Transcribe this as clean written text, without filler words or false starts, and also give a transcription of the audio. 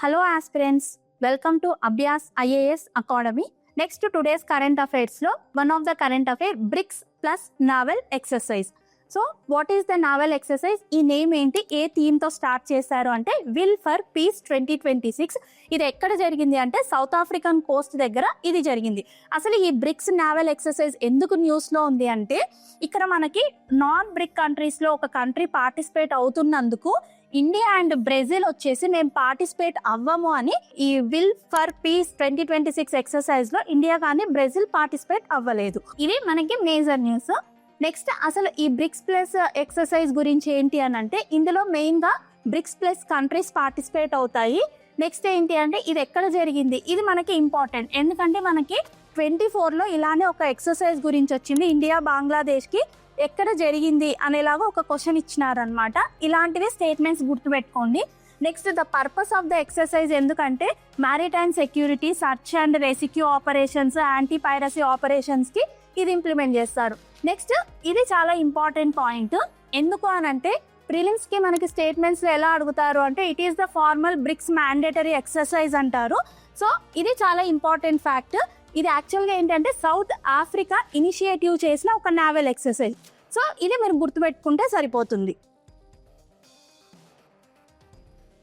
Hello aspirants, welcome to Abhyas IAS Academy. Next to today's current affairs lo one of the current affair BRICS plus naval exercise. So what is the naval exercise? ఈ name ఏంటి, ఏ థీమ్తో start చేశారు అంటే will for Peace 2026. ఇది ఎక్కడ జరిగింది అంటే south African Coast దగ్గర ఇది జరిగింది. అసలు ఈ బ్రిక్స్ నావల్ ఎక్సర్సైజ్ ఎందుకు న్యూస్లో ఉంది అంటే ఇక్కడ మనకి నాన్ బ్రిక్ కంట్రీస్లో ఒక కంట్రీ పార్టిసిపేట్ అవుతున్నందుకు ఇండియా అండ్ బ్రెజిల్ వచ్చేసి మేము పార్టిసిపేట్ అవ్వము అని ఈ విల్ ఫర్ పీస్ 2026 ఎక్సర్సైజ్లో ఇండియా కానీ బ్రెజిల్ పార్టిసిపేట్ అవ్వలేదు. ఇది మనకి మేజర్ న్యూస్. నెక్స్ట్ అసలు ఈ బ్రిక్స్ ప్లస్ ఎక్సర్సైజ్ గురించి ఏంటి అని అంటే ఇందులో మెయిన్గా బ్రిక్స్ ప్లస్ కంట్రీస్ పార్టిసిపేట్ అవుతాయి. నెక్స్ట్ ఏంటి అంటే ఇది ఎక్కడ జరిగింది, ఇది మనకి ఇంపార్టెంట్. ఎందుకంటే మనకి 24లో ఇలానే ఒక ఎక్సర్సైజ్ గురించి వచ్చింది, ఇండియా బంగ్లాదేశ్కి ఎక్కడ జరిగింది అనేలాగా ఒక క్వశ్చన్ ఇచ్చినారనమాట. ఇలాంటివి స్టేట్మెంట్స్ గుర్తుపెట్టుకోండి. Next the purpose of the exercise ఎందుకంటే maritime security, search and rescue operations, anti piracy ఆపరేషన్స్కి ఇది ఇంప్లిమెంట్ చేస్తారు. నెక్స్ట్ ఇది చాలా ఇంపార్టెంట్ పాయింట్. ఎందుకు అనంటే ప్రిలిమ్స్కి మనకి స్టేట్మెంట్స్లో ఎలా అడుగుతారు అంటే it is the formal BRICS mandatory exercise అంటారు. సో ఇది చాలా ఇంపార్టెంట్ ఫ్యాక్ట్. ఇది యాక్చువల్గా ఏంటంటే సౌత్ ఆఫ్రికా ఇనిషియేటివ్ చేసిన ఒక నావల్ ఎక్సర్సైజ్. సో ఇది మీరు గుర్తుపెట్టుకుంటే సరిపోతుంది.